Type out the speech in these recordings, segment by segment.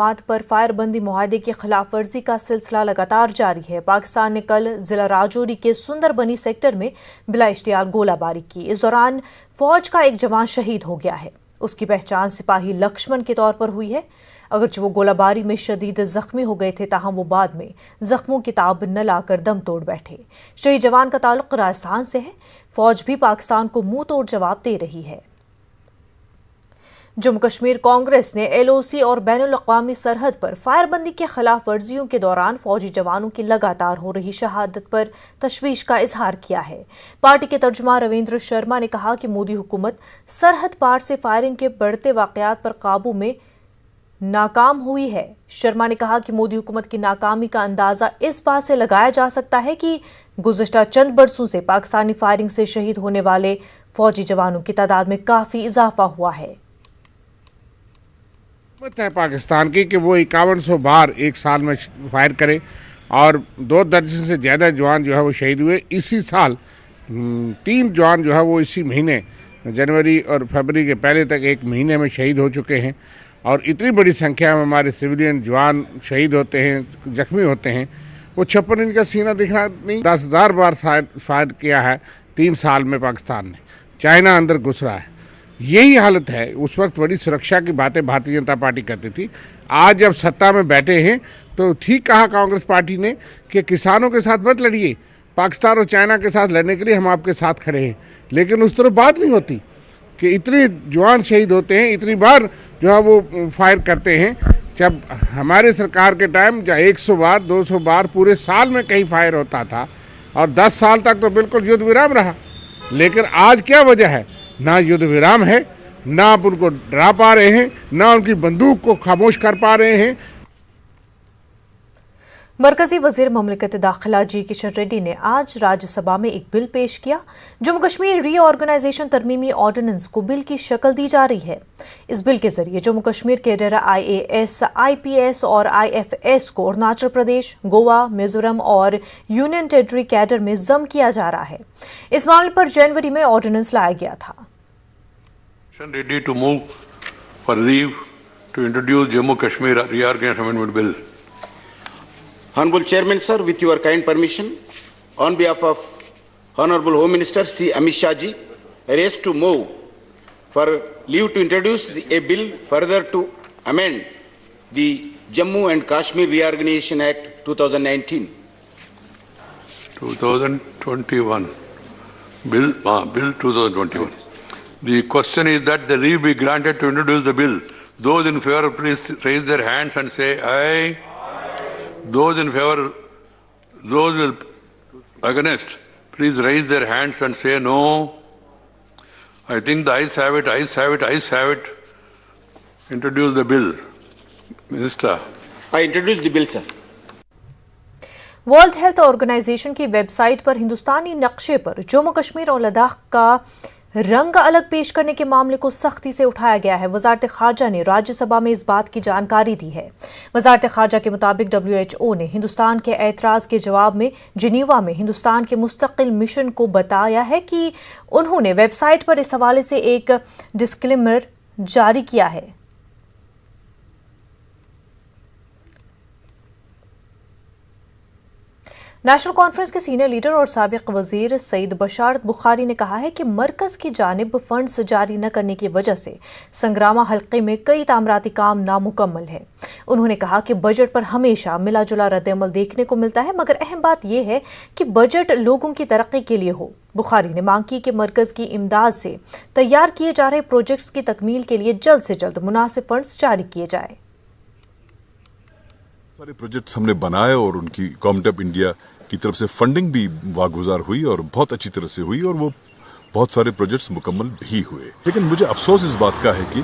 बात पर फायरबंदी मुआहदे की खिलाफ वर्जी का सिलसिला लगातार जारी है। पाकिस्तान ने कल जिला राजौरी के सुंदरबनी सेक्टर में बिला इश्तियाल गोलाबारी की। इस दौरान फौज का एक जवान शहीद हो गया है। उसकी पहचान सिपाही लक्ष्मण के तौर पर हुई है। अगरचे वो गोलाबारी में शदीद जख्मी हो गए थे, ताहम वो बाद में जख्मों की ताब न लाकर दम तोड़ बैठे। शहीद जवान का ताल्लुक राजस्थान से है। फौज भी पाकिस्तान को मुंह तोड़ जवाब दे रही है। जम्मू कश्मीर कांग्रेस ने LOC और बैनुल अक़वामी सरहद पर फायरबंदी के खिलाफ वर्जियों के दौरान फौजी जवानों की लगातार हो रही शहादत पर तशवीश का इजहार किया है। पार्टी के तर्जुमा रविंद्र शर्मा ने कहा कि मोदी हुकूमत सरहद पार से फायरिंग के बढ़ते वाकयात पर काबू में नाकाम हुई है। शर्मा ने कहा कि मोदी हुकूमत की नाकामी का अंदाजा इस बात से लगाया जा सकता है कि गुज़िश्ता चंद बरसों से पाकिस्तानी फायरिंग से शहीद होने वाले फौजी जवानों की तादाद में काफी इजाफा हुआ है। है पाकिस्तान की कि वो 5100 बार एक साल में फायर करे और 2 दर्जन से ज़्यादा जवान जो है वो शहीद हुए। इसी साल 3 जवान जो है वो इसी महीने जनवरी और फरवरी के पहले तक एक महीने में शहीद हो चुके हैं। और इतनी बड़ी संख्या में हमारे सिविलियन जवान शहीद होते हैं, जख्मी होते हैं। वो 56 इंच का सीना दिखना नहीं, 10,000 बार फायर किया है 3 साल में पाकिस्तान ने। चाइना अंदर घुस रहा है। यही हालत है। उस वक्त बड़ी सुरक्षा की बातें भारतीय जनता पार्टी करती थी। आज जब सत्ता में बैठे हैं तो ठीक कहा कांग्रेस पार्टी ने कि किसानों के साथ मत लड़िए, पाकिस्तान और चाइना के साथ लड़ने के लिए हम आपके साथ खड़े हैं। लेकिन उस तरह बात नहीं होती कि इतने जवान शहीद होते हैं, इतनी बार जो है वो फायर करते हैं। जब हमारे सरकार के टाइम जब 100 बार 200 बार पूरे साल में कहीं फायर होता था और 10 साल तक तो बिल्कुल युद्ध विराम रहा। लेकिन आज क्या वजह है? ना युद्ध विराम है, ना आप उनको डरा पा रहे हैं, ना उनकी बंदूक को खामोश कर पा रहे हैं। मरकजी वजीर ममलिकत दाखिला जी किशन रेड्डी ने आज राज्यसभा में एक बिल पेश किया। जम्मू कश्मीर रीऑर्गेनाइजेशन तरमीमी ऑर्डिनेंस को बिल की शक्ल दी जा रही है। इस बिल के जरिए जम्मू कश्मीर के डेरा IAS, IPS और IFS को अरुणाचल प्रदेश, गोवा, मिजोरम और यूनियन टेरिटरी कैडर में जम किया जा रहा है। इस मामले पर जनवरी में ऑर्डिनेंस लाया गया था। Ready to move for leave to introduce Jammu Kashmir Reorganization Amendment Bill. Honorable Chairman, sir, with your kind permission, on behalf of Honorable Home Minister C. Amit Shah ji, I raise to move for leave to introduce a bill further to amend the Jammu and Kashmir Reorganization Act 2019. 2021. Bill 2021. The question is that the leave be granted to introduce the bill. Those in favor, please raise their hands and say aye. Those in favor, those will against, please raise their hands and say no. I think the ayes have it, ayes have it, ayes have it. Introduce the bill. Minister. I introduce the bill, sir. World health organisation की website पर हिंदुस्तानी नक्शे पर जम्मू कश्मीर और लद्दाख का रंग अलग पेश करने के मामले को सख्ती से उठाया गया है। वजारत खारजा ने राज्यसभा में इस बात की जानकारी दी है। वजारत खारजा के मुताबिक WHO ने हिंदुस्तान के एतराज के जवाब में जिनीवा में हिंदुस्तान के मुस्तकिल मिशन को बताया है कि उन्होंने वेबसाइट पर इस हवाले से एक डिस्क्लेमर जारी किया है। नेशनल कॉन्फ्रेंस के सीनियर लीडर और साबिक वजीर सईद बशारत बुखारी ने कहा है कि मरकज की जानिब फंड्स जारी न करने की वजह से संग्रामा हल्के में कई तामराती काम नामुकम्मल है। उन्होंने कहा कि बजट पर हमेशा मिला जुला रद्द-ए-अमल देखने को मिलता है, मगर अहम बात यह है कि बजट लोगों की तरक्की के लिए हो। बुखारी ने मांग की कि मरकज की इमदाद से तैयार किए जा रहे प्रोजेक्ट्स की तकमील के लिए जल्द से जल्द मुनासिब फंड्स जारी किए जाए। सारे प्रोजेक्ट्स हमने बनाए और उनकी गवर्नमेंट ऑफ इंडिया की तरफ से फंडिंग भी वागुजार हुई और बहुत अच्छी तरह से हुई और वो बहुत सारे प्रोजेक्ट्स मुकम्मल भी हुए। लेकिन मुझे अफसोस इस बात का है कि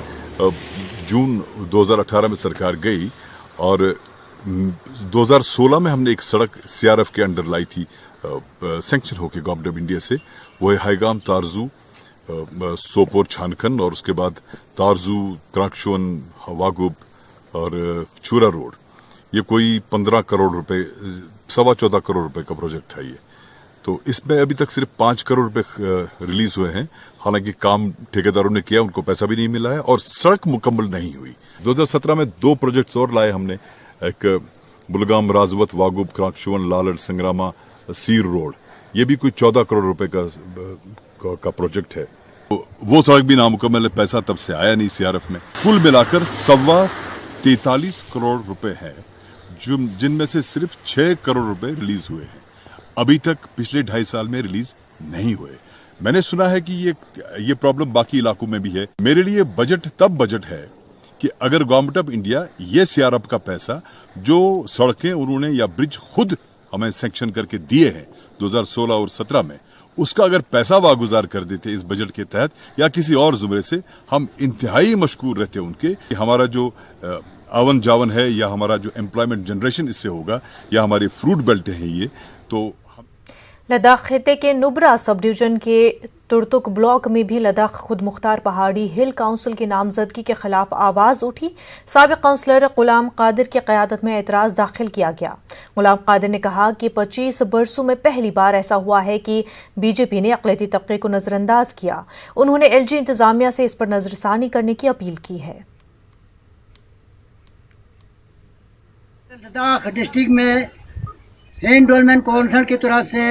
जून 2018 में सरकार गई और 2016 में हमने एक सड़क CRF के अंडर लाई थी सैंक्शन होकर गवर्नमेंट ऑफ इंडिया से। वो है हाईगाम तारजू सोपोर छानखन और उसके बाद तारजू क्रांकशोन वागुब और चूरा रोड। ये कोई 15 करोड़ रुपए 14.25 करोड़ रुपए का प्रोजेक्ट है ये। तो इसमें अभी तक सिर्फ 5 करोड़ रुपए रिलीज हुए हैं। हालांकि काम ठेकेदारों ने किया, उनको पैसा भी नहीं मिला है और सड़क मुकम्मल नहीं हुई। 2017 में 2 प्रोजेक्ट्स और लाए हमने, एक बुलगाम राजवत वागुब क्रांकशुवन लालड़ संग्रामा सीर रोड, ये भी कोई 14 करोड़ रुपए का प्रोजेक्ट है। तो वो सड़क भी नामुकम्मल है, पैसा तब से आया नहीं सीआरएफ में। कुल मिलाकर 43 करोड़ रुपए हैं, जिनमें से सिर्फ 6 करोड़ रुपए रिलीज हुए हैं। अभी तक पिछले 2.5 साल में रिलीज नहीं हुए। मैंने सुना है कि ये प्रॉब्लम बाकी इलाकों में भी है। मेरे लिए बजट तब बजट है कि अगर गवर्नमेंट ऑफ इंडिया ये सीआरएफ का पैसा, जो सड़कें उन्होंने या ब्रिज खुद हमें सैंक्शन करके दिए हैं 2016 और 17 में, उसका अगर पैसा वागुजार कर देते इस बजट के तहत या किसी और जुमरे से, हम इंतहाई मशकूर रहते उनके। हमारा जो आवन जावन है या हमारा जो एम्प्लॉयमेंट जनरेशन इससे होगा, या हमारी फ्रूट बेल्ट है ये, तो लद्दाख खिते के नुब्रा सब डिवीजन के तुर्तुक ब्लॉक में भी लद्दाख खुद मुख्तार पहाड़ी हिल काउंसिल की नामजदगी के खिलाफ आवाज उठी। साबिक काउंसलर गुलाम कादिर की क़यादत में एतराज़ दाखिल किया गया। गुलाम कादिर ने कहा कि 25 बरसों में पहली बार ऐसा हुआ है कि बीजेपी ने अक़लियती तबके को नज़रअंदाज किया। उन्होंने एलजी इंतजामिया से इस पर नजरसानी करने की अपील की है। लद्दाख डिस्ट्रिक्ट में हिंद डेवलपमेंट काउंसिल की तरफ से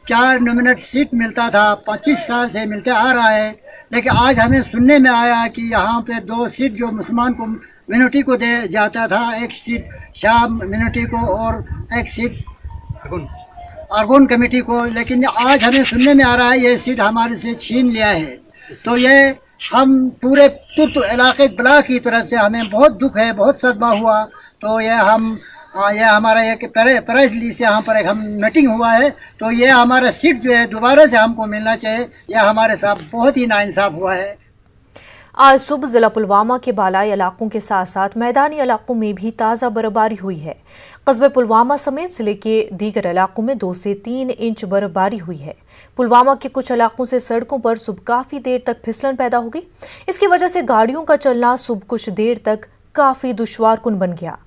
4 नॉमिनेट सीट मिलता था, 25 साल से मिलते आ रहा है। लेकिन आज हमें सुनने में आया कि यहाँ पे 2 सीट जो मुसलमान को मिनोरिटी को दे जाता था, एक सीट शाम मिनोरिटी को और एक सीट आर्गोन कमेटी को, लेकिन आज हमें सुनने में आ रहा है ये सीट हमारे से छीन लिया है। तो ये हम पूरे तुर्त इलाके ब्लॉक की तरफ से हमें बहुत दुख है, बहुत सदमा हुआ। तो ये हमारा एक प्रेस ली से यहाँ पर एक हम मीटिंग हुआ है, तो ये हमारा सीट जो है दोबारा से हमको मिलना चाहिए। यह हमारे साथ बहुत ही नाइंसाफ हुआ है। आज सुबह जिला पुलवामा के बालाई इलाकों के साथ साथ मैदानी इलाकों में भी ताज़ा बर्फबारी हुई है। कस्बे पुलवामा समेत जिले के दीगर इलाकों में 2 से 3 इंच बर्फबारी हुई है। पुलवामा के कुछ इलाकों से सड़कों पर सुबह काफी देर तक फिसलन पैदा हो गई। इसकी वजह से गाड़ियों का चलना सुबह कुछ देर तक काफी दुश्वारकुन बन गया।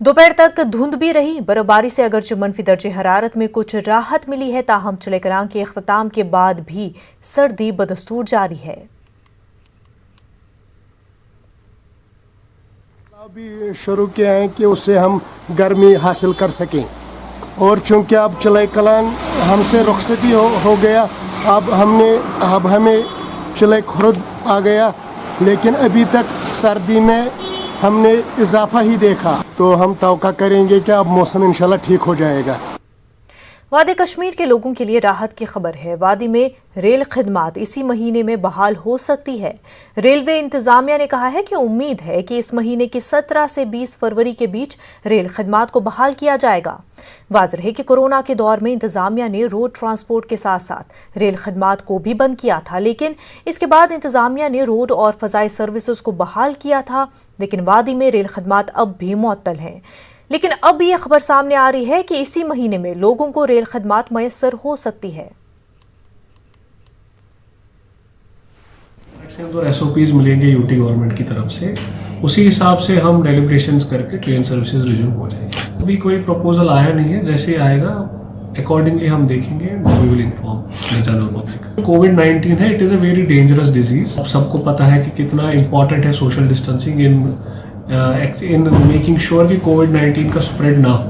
दोपहर तक धुंध भी रही। बर्फबारी से अगरचे मनफी दर्जे हरारत में कुछ राहत मिली है, ताहम चले कलां के इख्तिताम के बाद भी सर्दी बदस्तूर जारी है। भी शुरू किया है कि उससे हम गर्मी हासिल कर सकें, और चूंकि अब चले कलां हमसे रुखसती हो गया, अब हमें चले खुर्द आ गया, लेकिन अभी तक सर्दी में हमने इजाफा ही देखा। तो हम तवक्का करेंगे कि अब मौसम इंशाल्लाह ठीक हो जाएगा। वादी कश्मीर के लोगों के लिए राहत की खबर है। वादी में रेल खिदमात इसी महीने में बहाल हो सकती है। रेलवे इंतजामिया ने कहा है कि उम्मीद है कि इस महीने की 17 से 20 फरवरी के बीच रेल खिदमात को बहाल किया जाएगा। वाज़ेह है कि कोरोना के दौर में इंतजामिया ने रोड ट्रांसपोर्ट के साथ साथ रेल खिदमात को भी बंद किया था, लेकिन इसके बाद इंतजामिया ने रोड और फजाई सर्विसेज को बहाल किया था। लेकिन वादी में रेल खिदमात अब भी मुअत्तल हैं। लेकिन अब यह खबर सामने आ रही है कि इसी महीने में लोगों को रेल खिदमात मयसर हो सकती है। और एसओपीज मिलेंगे यूटी गवर्नमेंट की तरफ से, उसी हिसाब से हम डेलिब्रेशंस करके ट्रेन सर्विसेज रिज्यूम हो जाएंगे। अभी कोई प्रपोजल आया नहीं है, जैसे आएगा अकॉर्डिंगली हम देखेंगे, we will inform the general public. कोविड-19 है, it is a very dangerous disease. अब सबको पता है कि कितना इंपॉर्टेंट है social distancing in making sure कि कोविड-19 का स्प्रेड ना हो।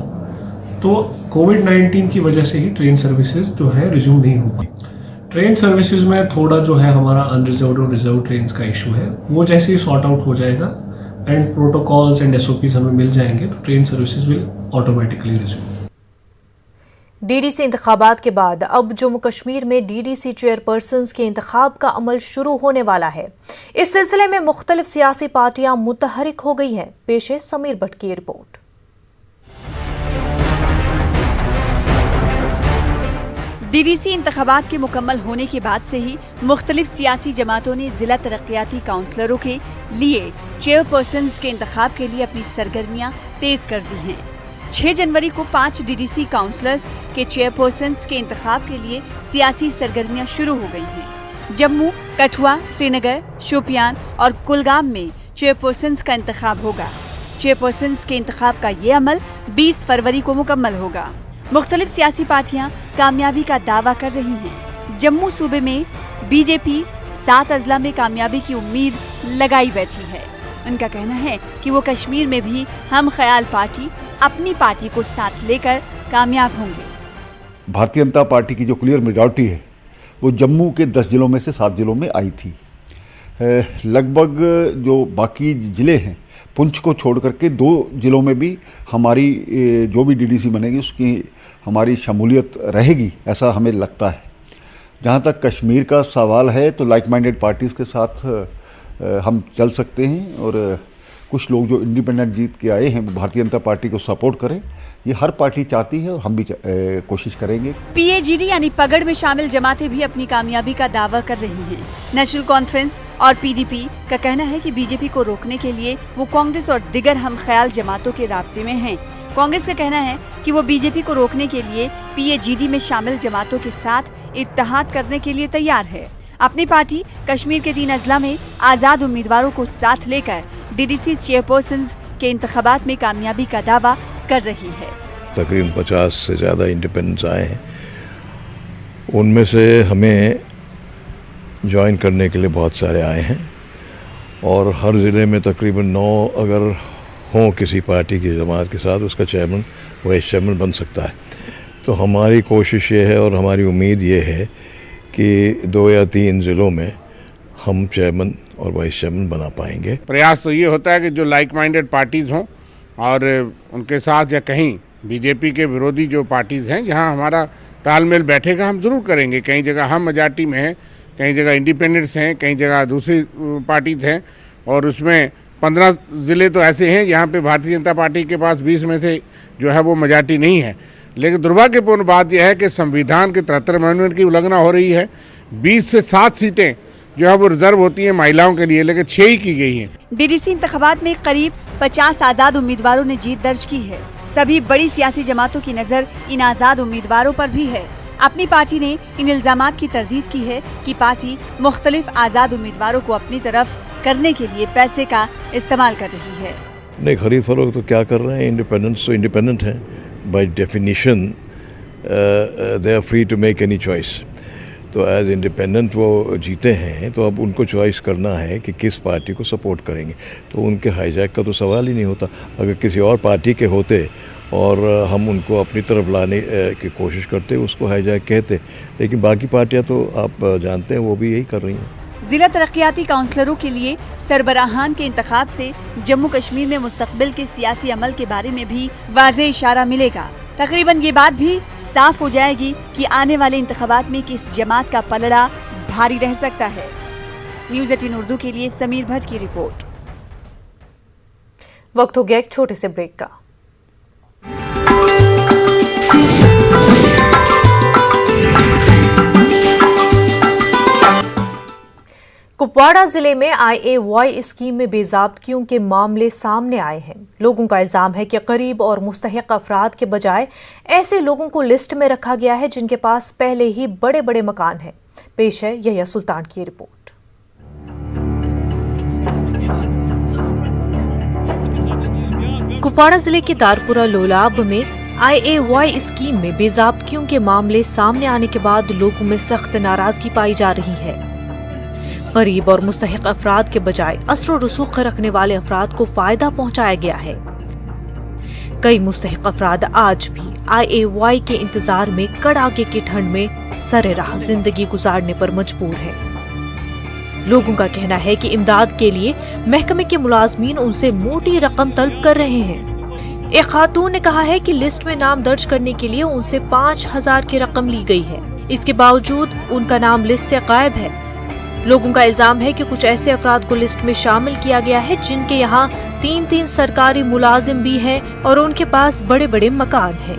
तो कोविड-19 की वजह से ही ट्रेन सर्विसेज जो है रिज्यूम नहीं हो पाई। ट्रेन सर्विसेज में थोड़ा जो है हमारा अनरिजर्व्ड और रिजर्व ट्रेन का इशू है, वो जैसे ही सॉर्ट आउट हो जाएगा एंड प्रोटोकॉल्स एंड एसओपीज हमें मिल जाएंगे, तो train services will automatically resume. DDC इंतखाबात के बाद अब जम्मू कश्मीर में डीडीसी चेयरपर्सन्स के इंतखाब का अमल शुरू होने वाला है। इस सिलसिले में मुख्तलिफ सियासी पार्टियां मुतहरिक हो गई हैं। पेश है समीर भट्ट की रिपोर्ट। डीडीसी इंतखाबात के मुकम्मल होने के बाद से ही मुख्तलिफ सियासी जमातों ने जिला तरक्याती काउंसलरों के लिए चेयरपर्सन्स के इंतखाब के लिए अपनी सरगर्मियां तेज कर दी हैं। 6 जनवरी को 5 डीडीसी काउंसलर्स के चेयरपर्सन्स के इंतखाब के लिए सियासी सरगर्मियां शुरू हो गई हैं। जम्मू, कठुआ, श्रीनगर, शोपियान और कुलगाम में चेयरपर्सन्स का इंतखाब होगा। चेयरपर्सन्स के इंतखाब का ये अमल 20 फरवरी को मुकम्मल होगा। मुख्तलिफ सियासी पार्टियां कामयाबी का दावा कर रही हैं। जम्मू सूबे में बीजेपी 7 अजला में कामयाबी की उम्मीद लगाई बैठी है। उनका कहना है कि वो कश्मीर में भी हम ख्याल पार्टी अपनी पार्टी को साथ लेकर कामयाब होंगे। भारतीय जनता पार्टी की जो क्लियर मेजॉरिटी है वो जम्मू के 10 जिलों में से 7 जिलों में आई थी। लगभग जो बाकी ज़िले हैं पुंछ को छोड़ करके 2 जिलों में भी हमारी जो भी डीडीसी बनेगी उसकी हमारी शमूलियत रहेगी, ऐसा हमें लगता है। जहाँ तक कश्मीर का सवाल है तो लाइक माइंडेड पार्टीज़ के साथ हम चल सकते हैं और कुछ लोग जो इंडिपेंडेंट जीत के आए हैं वो भारतीय जनता पार्टी को सपोर्ट करें, ये हर पार्टी चाहती है और हम भी कोशिश करेंगे। PAGD यानी पगड़ में शामिल जमातें भी अपनी कामयाबी का दावा कर रही हैं। नेशनल कॉन्फ्रेंस और PDP का कहना है कि बीजेपी को रोकने के लिए वो कांग्रेस और दिगर हम ख्याल जमातों के राब्ते में हैं। कांग्रेस का कहना है कि वो बीजेपी को रोकने के लिए PAGD में शामिल जमातों के साथ इत्तेहाद करने के लिए तैयार है। अपनी पार्टी कश्मीर के 3 अजला में आजाद उम्मीदवारों को साथ लेकर DDC चेयरपर्सन के इंतखाबात में कामयाबी का दावा कर रही है। तकरीबन 50 से ज़्यादा इंडिपेंडेंट्स आए हैं, उनमें से हमें ज्वाइन करने के लिए बहुत सारे आए हैं और हर ज़िले में तकरीबन 9 अगर हों किसी पार्टी की जमात के साथ, उसका चेयरमैन वाइस चेयरमैन बन सकता है। तो हमारी कोशिश ये है और हमारी उम्मीद ये है कि 2 या 3 ज़िलों में हम चेयरमैन और वाइस चेयरमैन बना पाएंगे। प्रयास तो ये होता है कि जो लाइक माइंडेड पार्टीज़ हों और उनके साथ या कहीं बीजेपी के विरोधी जो पार्टीज़ हैं जहां हमारा तालमेल बैठेगा हम ज़रूर करेंगे। कई जगह हम मेजॉरिटी में हैं, कई जगह इंडिपेंडेंट्स हैं, कई जगह दूसरी पार्टीज़ हैं और उसमें 15 ज़िले तो ऐसे हैं जहाँ पे भारतीय जनता पार्टी के पास 20 में से जो है वो मेजॉरिटी नहीं है। लेकिन दुर्भाग्यपूर्ण बात यह है कि संविधान के 73 अमेंडमेंट की उल्लंघना हो रही है। 20 से 7 सीटें जो है वो रिजर्व होती हैं महिलाओं के लिए, लेकिन 6 ही की गई हैं। DDC इंतखाबात में करीब 50 आजाद उम्मीदवारों ने जीत दर्ज की है। सभी बड़ी सियासी जमातों की नजर इन आजाद उम्मीदवारों पर भी है। अपनी पार्टी ने इन इल्जामात की तरदीद की है कि पार्टी मुख्तलिफ आजाद उम्मीदवारों को अपनी तरफ करने के लिए पैसे का इस्तेमाल कर रही है। नहीं, खरीद फरोख्त तो क्या कर रहे हैं, इंडिपेंडेंट्स तो इंडिपेंडेंट हैं by definition, they are free to make any choice. तो एज इंडिपेंडेंट वो जीते हैं तो अब उनको चॉइस करना है कि किस पार्टी को सपोर्ट करेंगे। तो उनके हाईजैक का तो सवाल ही नहीं होता। अगर किसी और पार्टी के होते और हम उनको अपनी तरफ लाने की कोशिश करते उसको हाईजैक कहते, लेकिन बाकी पार्टियां तो आप जानते हैं वो भी यही कर रही हैं। जिला तरक्याती काउंसलरों के लिए सरबराहान के इंतखाब से जम्मू कश्मीर में मुस्तकबिल के सियासी अमल के बारे में भी वाज़ेह इशारा मिलेगा। तकरीबन ये बात भी साफ हो जाएगी कि आने वाले इंतखाबात में किस जमात का पलड़ा भारी रह सकता है। न्यूज़ 18 उर्दू के लिए समीर भट्ट की रिपोर्ट। वक्त हो गया एक छोटे से ब्रेक का। कुपवाड़ा जिले में IAY स्कीम में बेज़ाब्तियों के मामले सामने आए हैं। लोगों का इल्जाम है कि करीब और मुस्तहिक अफराद के बजाय ऐसे लोगों को लिस्ट में रखा गया है जिनके पास पहले ही बड़े बड़े मकान हैं। पेश है यहिया सुल्तान की रिपोर्ट। कुपवाड़ा जिले के दारपुरा लोलाब में IAY स्कीम में बेज़ाब्तियों के मामले सामने आने के बाद लोगों में सख्त नाराजगी पाई जा रही है। गरीब और मुस्तहिक अफराद के बजाय असर रसूख रखने वाले अफराद को फायदा पहुंचाया गया है। कई मुस्तहिक अफराद आज भी IAY के इंतजार में कड़ाके की ठंड में सरे राह जिंदगी गुजारने पर मजबूर हैं। लोगों का कहना है कि इमदाद के लिए महकमे के मुलाजमीन उनसे मोटी रकम तलब कर रहे हैं। एक खातून ने कहा है कि लिस्ट में नाम दर्ज करने के लिए उनसे 5000 की रकम ली गई है। इसके बावजूद उनका नाम लिस्ट से गायब है। लोगों का इल्जाम है कि कुछ ऐसे अफराद को लिस्ट में शामिल किया गया है जिनके यहाँ 3-3 सरकारी मुलाजिम भी हैं और उनके पास बड़े बड़े मकान हैं।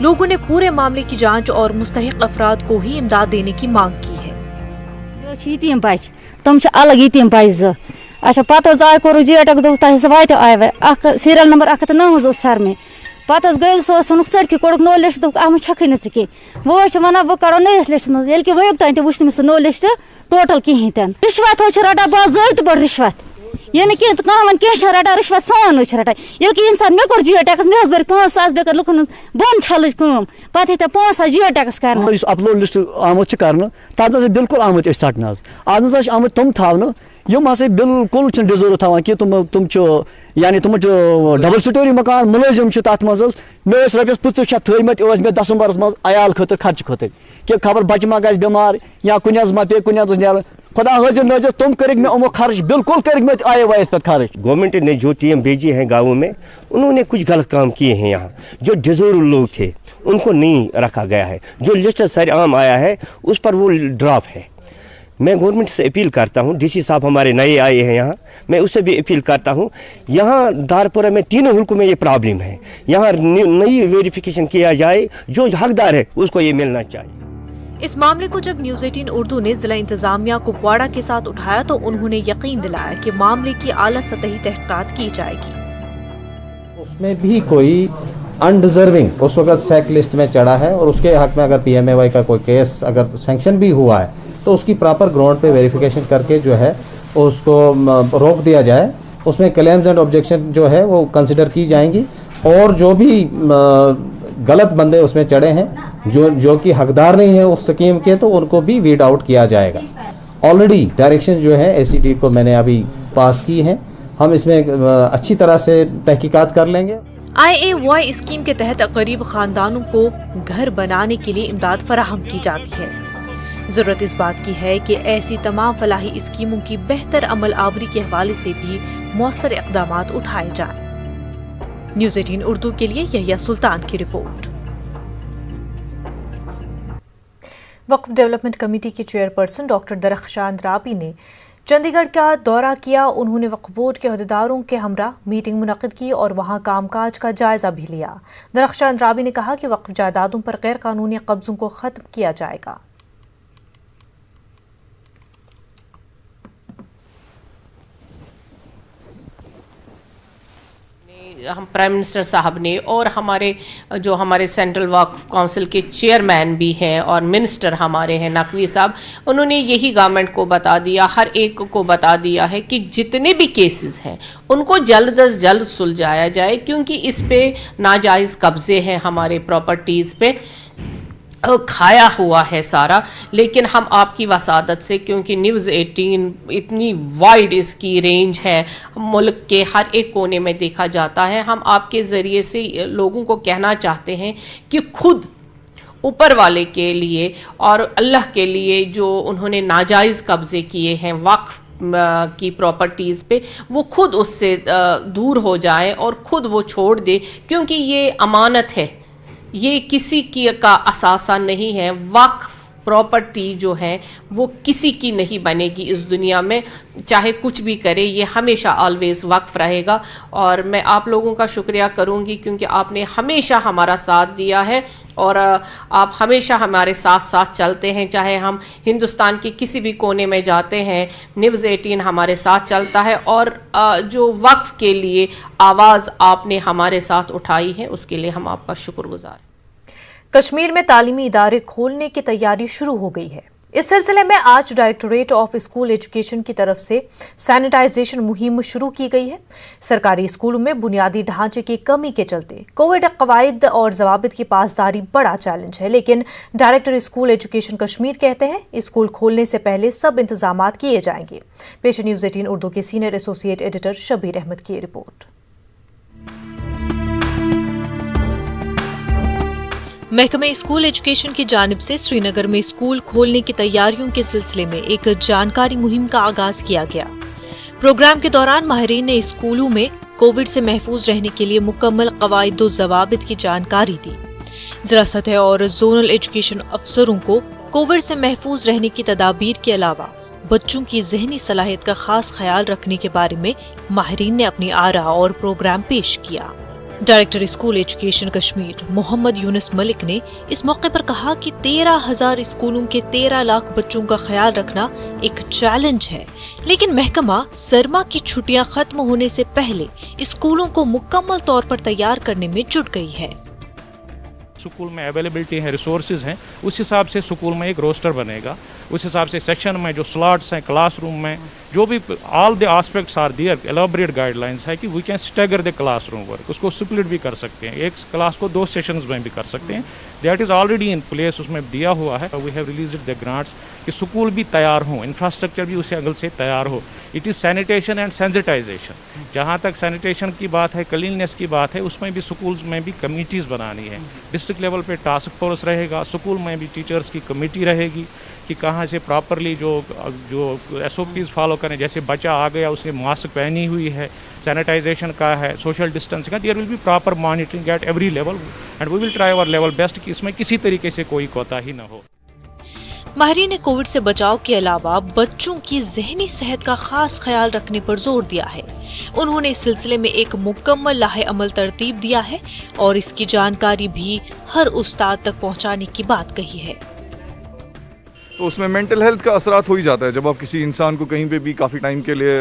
लोगों ने पूरे मामले की जांच और मुस्तहिक अफराद को ही इमदाद देने की मांग की है। तुम अलग यतीम बच्चे अच्छा पत आय कोर जेट दोस्त आय सीरियल नंबर 109 सर में पत गई सो सर कोड़ नो लिस्ट दोक छक नी कह वो वन बह कड़ो नयस लिस्ट मज ये वयुक तान वो तमिस नो लिस्ट टोटल कहें तन रिश्वत रटा बाज़ाब्त बड़ रिश्वत ये कि कमन कह रटान रिश्वत सान रटान ये कि इंसान मे कोर जियो टैक्स मे भर 5 सास बे कर लुकन बन छल कम पे 5 सास जियो टैक्स कर अपलोड लिस्ट आमुत कर तथ मज बिल्कुल आमुत षटन आज आमुत तुम थावन यम हसा बिल्कुल डिजर्व थवान कि तुम यानी तुम डबल स्टोरी मकान मुलजिम तथ मज मे रपस 50 थमत मे दिसंबरस मज अयाल खतर खर्च खतर कि खबर बच्चे मा गि बीमार या कुन मा पे कुन नीर खुदा हाजिर नाजिर तुम कर उमो खर्च बिल्कुल कर आए वायस पे खर्च। गवर्नमेंट ने जो टीएम भेजी हैं गाँवों में उन्होंने कुछ गलत काम किए हैं। यहाँ जो डिजर्व लोग थे उनको नहीं रखा गया है। जो लिस्ट सर आम आया है उस पर वो ड्राफ्ट है। मैं गवर्नमेंट से अपील करता हूँ, डीसी साहब हमारे नए आए हैं यहाँ, मैं उससे भी अपील करता हूँ। यहाँ दारपुरा में तीनों हुल्कों में ये प्रॉब्लम है, यहाँ नई वेरिफिकेशन किया जाए, जो हकदार है उसको ये मिलना चाहिए। इस मामले को जब न्यूज़ 18 उर्दू ने जिला इंतजामिया कुपवाड़ा के साथ उठाया तो उन्होंने यकीन दिलाया कि मामले की आला सतही तहकीकात की जाएगी। उसमें भी कोई अनडिजर्विंग उस वक्त सेक लिस्ट में चढ़ा है और उसके हक में अगर PMAY का कोई केस अगर सैंक्शन भी हुआ है तो उसकी प्रॉपर ग्राउंड पे वेरिफिकेशन करके जो है उसको रोक दिया जाए। उसमें क्लेम्स एंड ऑब्जेक्शन जो है वो कंसिडर की जाएंगी और जो भी गलत बंदे उसमें चढ़े हैं जो कि हकदार नहीं है उस स्कीम के तो उनको भी वीड आउट किया जाएगा। ऑलरेडी डायरेक्शन जो है ACT को मैंने अभी पास की है, हम इसमें अच्छी तरह से तहकीकात कर लेंगे। IAY स्कीम के तहत गरीब खानदानों को घर बनाने के लिए इमदाद फराहम की जाती है। जरूरत इस बात की है कि ऐसी तमाम फलाही स्कीमों की बेहतर अमल आवरी के हवाले से भी मौसर इक़दामात उठाए जाएं। न्यूज़ 18 उर्दू के लिए यहिया सुल्तान की रिपोर्ट। वक्फ डेवलपमेंट कमेटी की चेयरपर्सन डॉक्टर दरख्शान राबी ने चंडीगढ़ का दौरा किया। उन्होंने वक्फ बोर्ड के अहदेदारों के हमरा मीटिंग मुनक्किद की और वहां कामकाज का जायजा भी लिया। दरख्शान राबी ने कहा कि वक्फ जायदादों पर गैर कानूनी कब्जों को खत्म किया जाएगा। हम प्राइम मिनिस्टर साहब ने और हमारे सेंट्रल वक्फ काउंसिल के चेयरमैन भी हैं और मिनिस्टर हमारे हैं नकवी साहब, उन्होंने यही गवर्नमेंट को बता दिया, हर एक को बता दिया है कि जितने भी केसेस हैं उनको जल्द अज जल्द सुलझाया जाए, क्योंकि इस पे नाजायज़ कब्जे हैं, हमारे प्रॉपर्टीज़ पे खाया हुआ है सारा। लेकिन हम आपकी वसादत से, क्योंकि न्यूज़ 18 इतनी वाइड इसकी रेंज है, मुल्क के हर एक कोने में देखा जाता है, हम आपके ज़रिए से लोगों को कहना चाहते हैं कि खुद ऊपर वाले के लिए और अल्लाह के लिए जो उन्होंने नाजायज़ कब्ज़े किए हैं वक्फ की प्रॉपर्टीज़ पे, वो खुद उससे दूर हो जाए और खुद वो छोड़ दे, क्योंकि ये अमानत है, ये किसी की का असासा नहीं है। वक्फ प्रॉपर्टी जो है वो किसी की नहीं बनेगी इस दुनिया में, चाहे कुछ भी करे, ये हमेशा ऑलवेज़ वक्फ रहेगा। और मैं आप लोगों का शुक्रिया करूंगी क्योंकि आपने हमेशा हमारा साथ दिया है और आप हमेशा हमारे साथ साथ चलते हैं, चाहे हम हिंदुस्तान के किसी भी कोने में जाते हैं, न्यूज़ 18 हमारे साथ चलता है। और जो वक्फ के लिए आवाज़ आपने हमारे साथ उठाई है उसके लिए हम आपका शुक्रगुजार। कश्मीर में तालीमी इदारे खोलने की तैयारी शुरू हो गई है। इस सिलसिले में आज डायरेक्टोरेट ऑफ स्कूल एजुकेशन की तरफ से सैनिटाइजेशन मुहिम शुरू की गई है। सरकारी स्कूलों में बुनियादी ढांचे की कमी के चलते कोविड कवायद और जवाबित की पासदारी बड़ा चैलेंज है, लेकिन डायरेक्टर स्कूल एजुकेशन कश्मीर कहते हैं स्कूल खोलने से पहले सब इंतजामात किए जाएंगे। पेश न्यूज़ 18 उर्दू के senior associate editor Shabir Ahmad की रिपोर्ट। महकमे स्कूल एजुकेशन की जानिब से श्रीनगर में स्कूल खोलने की तैयारियों के सिलसिले में एक जानकारी मुहिम का आगाज किया गया। प्रोग्राम के दौरान माहिरीन ने स्कूलों में कोविड से महफूज रहने के लिए मुकम्मल कवायद व ज़वाबित की जानकारी दी। जिला सतह और जोनल एजुकेशन अफसरों को कोविड से महफूज रहने की तदाबीर के अलावा बच्चों की जहनी सलाहियत का खास ख्याल रखने के बारे में माहिरीन ने अपनी आरा और प्रोग्राम पेश किया। Director school education Kashmir Mohammad Yunus Malik ने इस मौके पर कहा कि 13,000 स्कूलों के 13 लाख बच्चों का ख्याल रखना एक चैलेंज है, लेकिन महकमा सरमा की छुट्टियां खत्म होने से पहले स्कूलों को मुकम्मल तौर पर तैयार करने में जुट गई है। स्कूल में अवेलेबिलिटी है, रिसोर्सेज हैं, उस हिसाब से स्कूल में एक रोस्टर बनेगा उस हिसाब से सेक्शन में जो स्लॉट्स हैं क्लासरूम में जो भी all the aspects are there elaborate guidelines है कि we can stagger the classroom work, उसको स्प्लिट भी कर सकते हैं, एक क्लास को 2 सेशंस में भी कर सकते हैं। That is already in place, उसमें दिया हुआ है। We have released the grants कि स्कूल भी तैयार हों, इंफ्रास्ट्रक्चर भी उसी एंगल से तैयार हो। It is sanitation and sensitisation, जहाँ तक सैनिटेशन की बात है, क्लीननेस की बात है, उसमें भी स्कूल्स में भी कमिटीज़ बनानी है। डिस्ट्रिक्ट लेवल पे टास्क फोर्स रहेगा, स्कूल में भी टीचर्स की कमेटी रहेगी कि कहाँ से प्रॉपरली जो SOPs फॉलो करें। जैसे बच्चा आ गया, उसे मास्क पहनी हुई है, सैनिटाइजेशन का है, सोशल डिस्टेंसिंग का, there will be proper monitoring at every level and we will try our level best कि इसमें किसी तरीके से कोई कोताही न हो। माहिरीन ने कोविड से बचाव के अलावा बच्चों की ज़हनी सेहत का खास ख्याल रखने पर जोर दिया है। उन्होंने इस सिलसिले में एक मुकम्मल लाहे अमल तरतीब दिया है और इसकी जानकारी भी हर उस्ताद तक पहुंचाने की बात कही है। तो उसमें मेंटल हेल्थ का असरात हो ही जाता है जब आप किसी इंसान को कहीं पे भी काफ़ी टाइम के लिए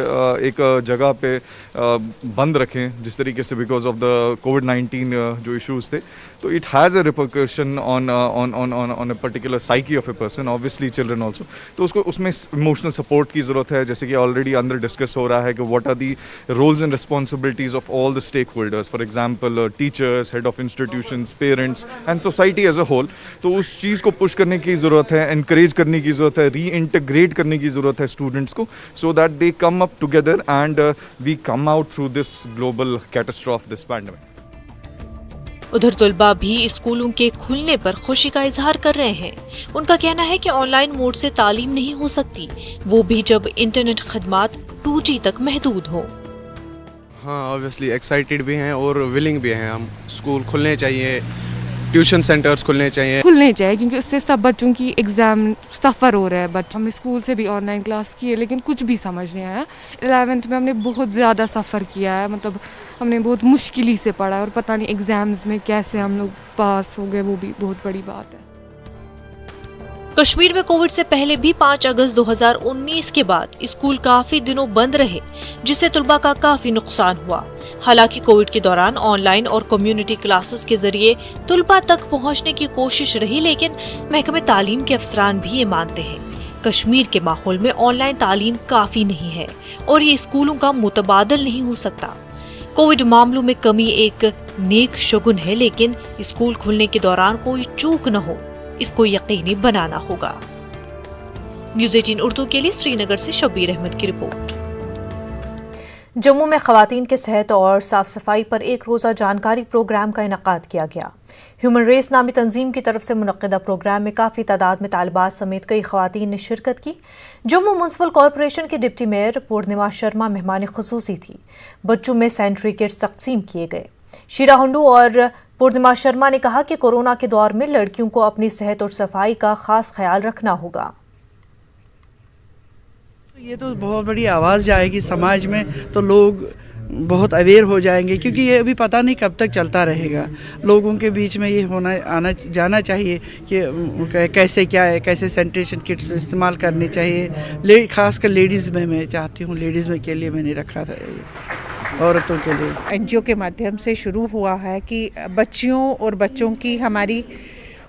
एक जगह पे बंद रखें, जिस तरीके से बिकॉज ऑफ द कोविड-19 जो इश्यूज़ थे, तो it has a repercussion on a particular psyche of a person, obviously children also. तो उसको उसमें इमोशनल सपोर्ट की ज़रूरत है, जैसे कि ऑलरेडी अंदर डिस्कस हो रहा है कि what are the roles and responsibilities of all the stakeholders, for example teachers, head of institutions, parents and society as a whole. तो उस चीज़ को पुश करने की ज़रूरत है, एनकरेज करने की ज़रूरत है, री इंटीग्रेट करने की ज़रूरत है स्टूडेंट्स को, so that they come up together and we come out through this global catastrophe, this pandemic. उधर तुलबा भी स्कूलों के खुलने पर खुशी का इजहार कर रहे हैं। उनका कहना है कि ऑनलाइन मोड से तालीम नहीं हो सकती, वो भी जब इंटरनेट खदमात 2G तक महदूद हो। हाँ, ऑब्वियसली एक्साइटेड भी हैं और विलिंग भी हैं। हम स्कूल खुलने चाहिए, ट्यूशन सेंटर्स खुलने चाहिए क्योंकि उससे सब बच्चों की एग्ज़ाम सफ़र हो रहा है। बच्चे हम स्कूल से भी ऑनलाइन क्लास किए लेकिन कुछ भी समझ नहीं आया। 11th में हमने बहुत ज़्यादा सफ़र किया है, मतलब हमने बहुत मुश्किल से पढ़ा और पता नहीं एग्ज़ाम्स में कैसे हम लोग पास हो गए, वो भी बहुत बड़ी बात है। कश्मीर में कोविड से पहले भी 5 अगस्त 2019 के बाद स्कूल काफी दिनों बंद रहे, जिससे तुलबा का काफी नुकसान हुआ। हालांकि कोविड के दौरान ऑनलाइन और कम्युनिटी क्लासेस के जरिए तुलबा तक पहुंचने की कोशिश रही, लेकिन महकमे तालीम के अफसरान भी ये मानते हैं कश्मीर के माहौल में ऑनलाइन तालीम काफी नहीं है और ये स्कूलों का मुतबादल नहीं हो सकता। कोविड मामलों में कमी एक नेक शगुन है, लेकिन स्कूल खुलने के दौरान कोई चूक न हो, इसको यकीनी बनाना होगा। न्यूज़ 18 उर्दू के लिए श्रीनगर से शब्बीर अहमद की रिपोर्ट। जम्मू में खवातीन के सेहत और साफ सफाई पर एक रोज़ा जानकारी प्रोग्राम का इनेकाद किया गया। ह्यूमन रेस नामी तंजीम की तरफ से मुनक्किदा प्रोग्राम में काफ़ी तादाद में तालिबात समेत कई खवातीन ने शिरकत की। जम्मू म्युनिसिपल कॉरपोरेशन की डिप्टी मेयर पूर्णिमा शर्मा मेहमान खुसूसी थी। बच्चों में सैनिटरी किट्स तकसीम किए गए। शीरा हुंडू और पूर्णिमा शर्मा ने कहा कि कोरोना के दौर में लड़कियों को अपनी सेहत और सफाई का खास ख्याल रखना होगा। ये तो बहुत बड़ी आवाज़ जाएगी समाज में, तो लोग बहुत अवेयर हो जाएंगे, क्योंकि ये अभी पता नहीं कब तक चलता रहेगा। लोगों के बीच में ये आना जाना चाहिए कि कैसे क्या है, कैसे सैनिटेशन किट्स इस्तेमाल करने चाहिए। खासकर लेडीज़ में मैं चाहती हूँ, लेडीज़ में के लिए मैंने रखा था, औरतों के लिए। NGO के माध्यम से शुरू हुआ है कि बच्चियों और बच्चों की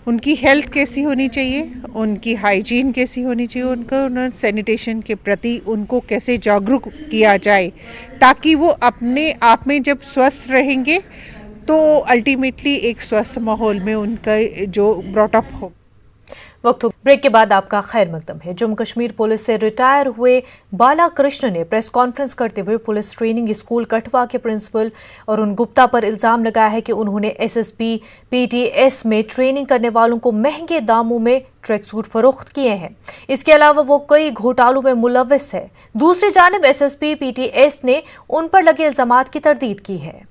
उनकी हेल्थ कैसी होनी चाहिए, उनकी हाइजीन कैसी होनी चाहिए, उनको सैनिटेशन के प्रति उनको कैसे जागरूक किया जाए, ताकि वो अपने आप में जब स्वस्थ रहेंगे तो अल्टीमेटली एक स्वस्थ माहौल में उनका जो ब्रॉटअप हो। वक्त ब्रेक के बाद आपका खैर मकदम है। जम्मू कश्मीर पुलिस से रिटायर हुए बाला कृष्ण ने प्रेस कॉन्फ्रेंस करते हुए पुलिस ट्रेनिंग स्कूल कठवा के प्रिंसिपल अरुण गुप्ता पर इल्जाम लगाया है कि उन्होंने SSP PTS में ट्रेनिंग करने वालों को महंगे दामों में ट्रैक सूट फरोख्त किए हैं। इसके अलावा वो कई घोटालों में मुलव्वस है। दूसरी जानिब SSP PTS ने उन पर लगे इल्जामात की तरदीद की है।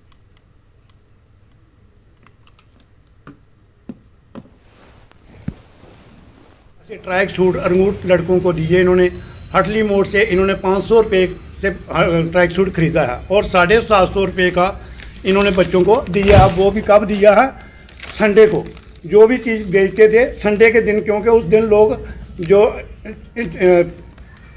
ट्रैक सूट अंगूठ लड़कों को दिए इन्होंने। हटली मोड़ से इन्होंने 500 रुपये से ट्रैक सूट खरीदा है और 750 रुपये का इन्होंने बच्चों को दिया है। वो भी कब दिया है? संडे को। जो भी चीज़ बेचते थे संडे के दिन, क्योंकि उस दिन लोग जो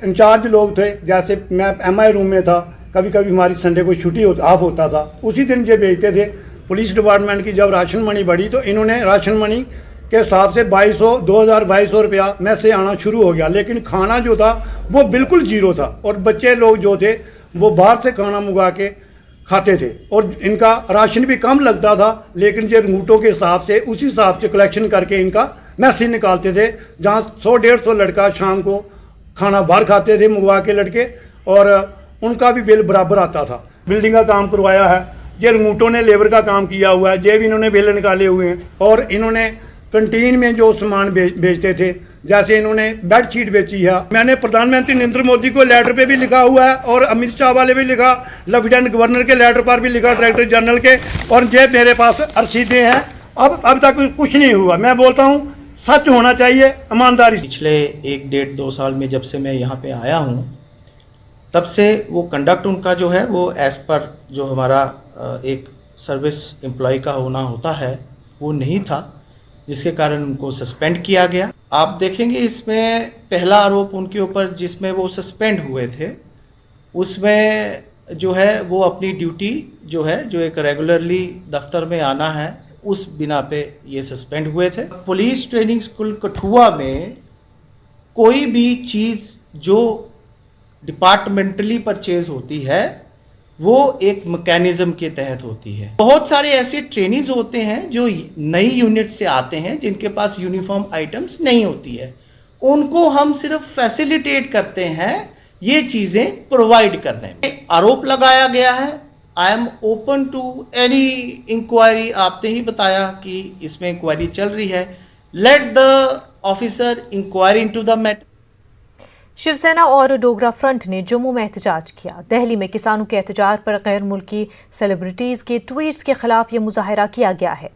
इंचार्ज लोग थे, जैसे मैं MI रूम में था, कभी कभी हमारी संडे को छुट्टी ऑफ होता था, उसी दिन ये बेचते थे। पुलिस डिपार्टमेंट की जब राशन मनी बढ़ी तो इन्होंने राशन मनी के हिसाब से 2200 रुपया मैस से आना शुरू हो गया, लेकिन खाना जो था वो बिल्कुल जीरो था और बच्चे लोग जो थे वो बाहर से खाना मंगवा के खाते थे और इनका राशन भी कम लगता था, लेकिन ये रंगूटों के हिसाब से उसी हिसाब से कलेक्शन करके इनका मैसेज निकालते थे, जहाँ 100-150 लड़का शाम को खाना बाहर खाते थे मंगवा के लड़के और उनका भी बिल बराबर आता था। बिल्डिंग का काम करवाया है, ये रंगूटों ने लेबर का काम किया हुआ है, ये भी इन्होंने बिल निकाले हुए हैं और इन्होंने कंटीन में जो सामान बेचते थे, जैसे इन्होंने बेडशीट बेची है, मैंने प्रधानमंत्री नरेंद्र मोदी को लेटर पे भी लिखा हुआ है और अमित शाह वाले भी लिखा, लेफ्टिनेंट गवर्नर के लेटर पर भी लिखा, डायरेक्टर जनरल के, और ये मेरे पास रसीदें हैं। अब तक कुछ नहीं हुआ। मैं बोलता हूँ सच होना चाहिए, ईमानदारी। पिछले 1-1.5-2 साल में जब से मैं यहाँ पे आया हूँ तब से वो कंडक्ट उनका जो है वो एज़ पर जो हमारा एक सर्विस एम्प्लॉय का होना होता है वो नहीं था, जिसके कारण उनको सस्पेंड किया गया। आप देखेंगे इसमें पहला आरोप उनके ऊपर जिसमें वो सस्पेंड हुए थे, उसमें जो है वो अपनी ड्यूटी जो है जो एक रेगुलरली दफ्तर में आना है उस बिना पे ये सस्पेंड हुए थे। पुलिस ट्रेनिंग स्कूल कठुआ में कोई भी चीज़ जो डिपार्टमेंटली परचेज होती है वो एक मैकेनिज्म के तहत होती है। बहुत सारे ऐसे ट्रेनीज होते हैं जो नई यूनिट से आते हैं जिनके पास यूनिफॉर्म आइटम्स नहीं होती है, उनको हम सिर्फ फैसिलिटेट करते हैं ये चीज़ें प्रोवाइड करने में। आरोप लगाया गया है। I am open to any inquiry. आपने ही बताया कि इसमें इंक्वायरी चल रही है। Let the officer inquiry into the matter. Shivsena और डोगरा फ्रंट ने जम्मू में एहतजाज किया। दिल्ली में किसानों के एहतजाज पर गैर मुल्की सेलिब्रिटीज के ट्वीट्स के खिलाफ ये मुजाहरा किया गया है।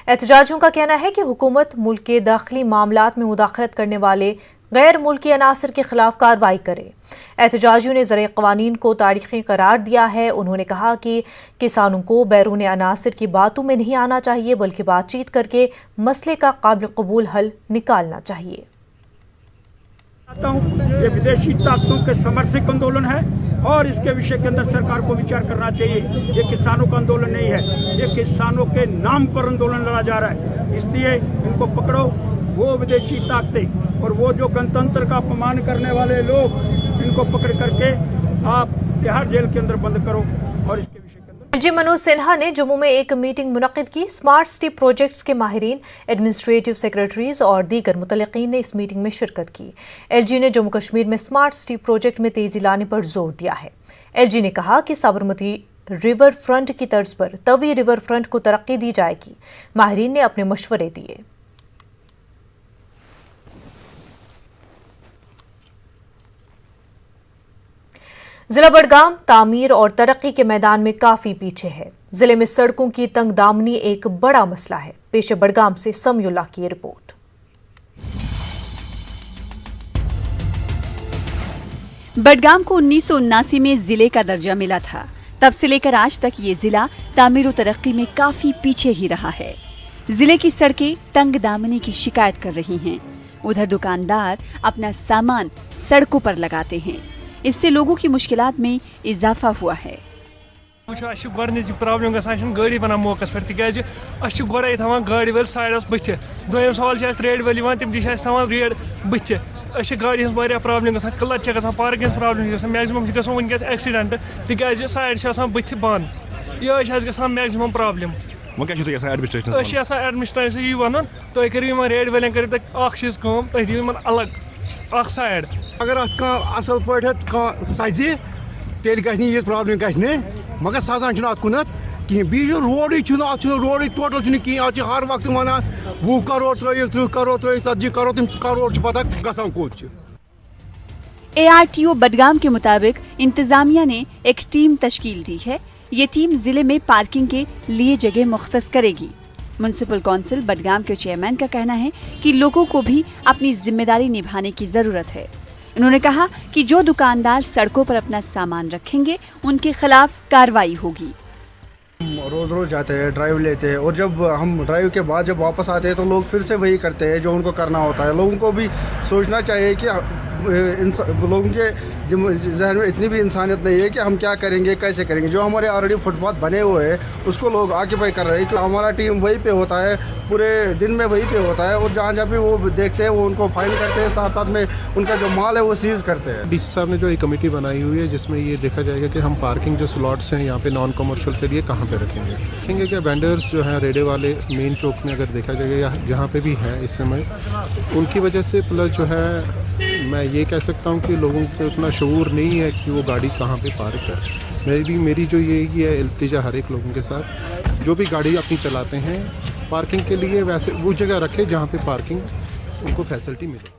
एहतजाजियों का कहना है कि हुकूमत मुल्क के दाखिली मामलात में मुदाखलत करने वाले गैर मुल्की अनासर के खिलाफ कार्रवाई करे। एहतजाजियों ने ज़रिए क़वानीन को तारीख़ी करार दिया है। उन्होंने कहा कि किसानों को बैरून अनासर की बातों में नहीं आना चाहिए, बल्कि बातचीत करके मसले का काबिल कबूल हल निकालना चाहिए। ये विदेशी ताकतों के समर्थक आंदोलन है और इसके विषय के अंदर सरकार को विचार करना चाहिए। ये किसानों का आंदोलन नहीं है, ये किसानों के नाम पर आंदोलन लड़ा जा रहा है। इसलिए इनको पकड़ो, वो विदेशी ताकतें और वो जो गणतंत्र का अपमान करने वाले लोग, इनको पकड़ करके आप तिहाड़ जेल के अंदर बंद करो। और इसके एलजी मनोज सिन्हा ने जम्मू में एक मीटिंग मुनक्किद की। स्मार्ट सिटी प्रोजेक्ट्स के माहिरीन, एडमिनिस्ट्रेटिव सेक्रेटरीज और दीगर मुतल्लिकीन ने इस मीटिंग में शिरकत की। एलजी ने जम्मू कश्मीर में स्मार्ट सिटी प्रोजेक्ट में तेजी लाने पर जोर दिया है। एलजी ने कहा कि साबरमती रिवर फ्रंट की तर्ज पर तवी रिवर फ्रंट को तरक्की दी जाएगी। माहिरीन ने अपने मशवरे दिए। जिला बड़गाम तामीर और तरक्की के मैदान में काफी पीछे है। जिले में सड़कों की तंग दामनी एक बड़ा मसला है। पेश बड़गाम से समीउल्लाह की रिपोर्ट। बड़गाम को 1979 में जिले का दर्जा मिला था। तब से लेकर आज तक ये जिला तामीर और तरक्की में काफी पीछे ही रहा है। जिले की सड़कें तंग दामनी की शिकायत कर रही हैं। उधर दुकानदार अपना सामान सड़कों पर लगाते हैं। इससे लोगों की मुश्किलात में इजाफा हुआ है। प्रॉब्लम गाड़ी बना मौके पे तक गोड़े थवान गाड़ी वाल साइडस बुथ। दोम सवाल रेड वाल तम तवान रेड बुथ। गाड़ी हज problem clutch parking problem maximum वनस एक्सीडेंट तिज साइड बुथ बंद। यह मैक्सिमम प्रॉब्लम। एडमिनिस्ट्रेशन यी वन तुम करो रेड वाले करो चीज तुम दिव अलग साइड। अगर असल पे सजे तेल गि प्रॉब्लम गि मगर सजान कुन कहीं बी रोड रोड टोटल कहीं हर वक्त वन 20 करोड़ त्रिक 30 करोड़ 40 करोड़ तम करोड़ पता गसान कोत। ARTO बडगाम के मुताबिक इंतजामिया ने एक टीम तश्कील दी है। ये टीम जिले में पार्किंग के लिए जगह मुख्तस करेगी। म्युनिसिपल काउंसिल बडगाम के चेयरमैन का कहना है कि लोगों को भी अपनी जिम्मेदारी निभाने की जरूरत है। उन्होंने कहा कि जो दुकानदार सड़कों पर अपना सामान रखेंगे उनके खिलाफ कार्रवाई होगी। रोज रोज जाते हैं, ड्राइव लेते हैं और जब हम ड्राइव के बाद जब वापस आते हैं तो लोग फिर से वही करते हैं जो उनको करना होता है। लोगों को भी सोचना चाहिए कि लोगों के जहन में इतनी भी इंसानियत नहीं है कि हम क्या करेंगे, कैसे करेंगे। जो हमारे ऑलरेडी फुटपाथ बने हुए हैं उसको लोग ऑक्यूपाई कर रहे हैं, कि हमारा टीम वहीं पे होता है, पूरे दिन में वहीं पे होता है, और जहाँ जहाँ पे वो देखते हैं वो उनको फाइन करते हैं, साथ साथ में उनका जो माल है वो सीज करते हैं। डीसी साहब ने जो एक कमेटी बनाई हुई है जिसमें ये देखा जाएगा कि हम पार्किंग जो स्लॉट्स हैं यहाँ पे नॉन कमर्शियल के लिए कहाँ पे रखेंगे कि वेंडर्स जो हैं रेडे वाले मेन चौक में अगर देखा जाएगा या जहाँ पे भी है इस समय, उनकी वजह से प्लस जो है मैं ये कह सकता हूँ कि लोगों को उतना शऊर नहीं है कि वो गाड़ी कहाँ पे पार्क है। मेरी जो ये है इल्तिजा हर एक लोगों के साथ, जो भी गाड़ी अपनी चलाते हैं पार्किंग के लिए वैसे वो जगह रखे जहाँ पे पार्किंग उनको फैसिलिटी मिले।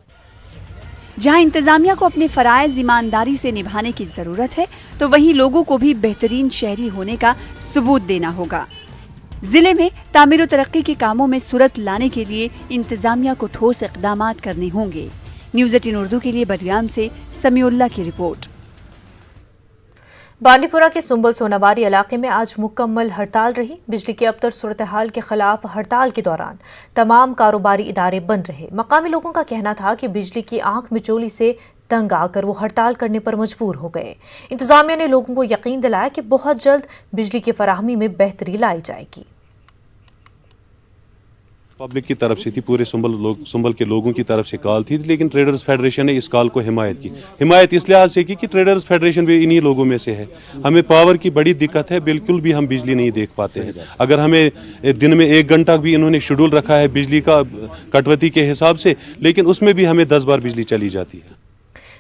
जहां इंतजामिया को अपने फराइज ईमानदारी से निभाने की जरूरत है, तो वहीं लोगों को भी बेहतरीन शहरी होने का सबूत देना होगा। जिले में तामीर और तरक्की के कामों में सुरत लाने के लिए इंतजामिया को ठोस इक़दाम करने होंगे। न्यूज़ 18 उर्दू के लिए बडगाम से समीउल्लाह की रिपोर्ट। बांडीपुरा के सुंबल सोनावारी इलाके में आज मुकम्मल हड़ताल रही। बिजली की अबतर सूरत हाल के खिलाफ हड़ताल के दौरान तमाम कारोबारी इदारे बंद रहे। मकामी लोगों का कहना था कि बिजली की आंख मिचोली से तंग आकर वो हड़ताल करने पर मजबूर हो गए। इंतजामिया ने लोगों को यकीन दिलाया कि बहुत जल्द बिजली की फराहमी में बेहतरी लाई जाएगी। पब्लिक की तरफ से थी, पूरे सुंबल के लोगों की तरफ से कॉल थी, लेकिन ट्रेडर्स फेडरेशन ने इस कॉल को हिमायत की। हिमायत इस लिहाज से की कि ट्रेडर्स फेडरेशन भी इन्हीं लोगों में से है। हमें पावर की बड़ी दिक्कत है, बिल्कुल भी हम बिजली नहीं देख पाते हैं। अगर हमें दिन में 1 घंटा भी इन्होंने शेड्यूल रखा है बिजली का कटौती के हिसाब से, लेकिन उसमें भी हमें 10 बार बिजली चली जाती है।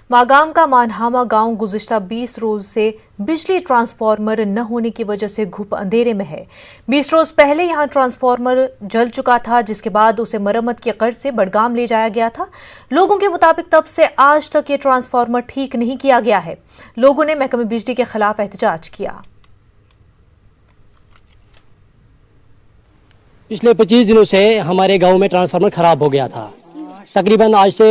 मागाम का मानहामा गांव गुज़िश्ता 20 रोज से बिजली ट्रांसफार्मर न होने की वजह से घुप अंधेरे में है। 20 रोज पहले यहां ट्रांसफार्मर जल चुका था, जिसके बाद उसे मरम्मत की गर्ज से बडगाम ले जाया गया था। लोगों के मुताबिक तब से आज तक ये ट्रांसफार्मर ठीक नहीं किया गया है। लोगों ने महकमे बिजली के खिलाफ एहतजाज किया। पिछले 25 दिनों से हमारे गाँव में ट्रांसफार्मर खराब हो गया था। तकरीबन आज से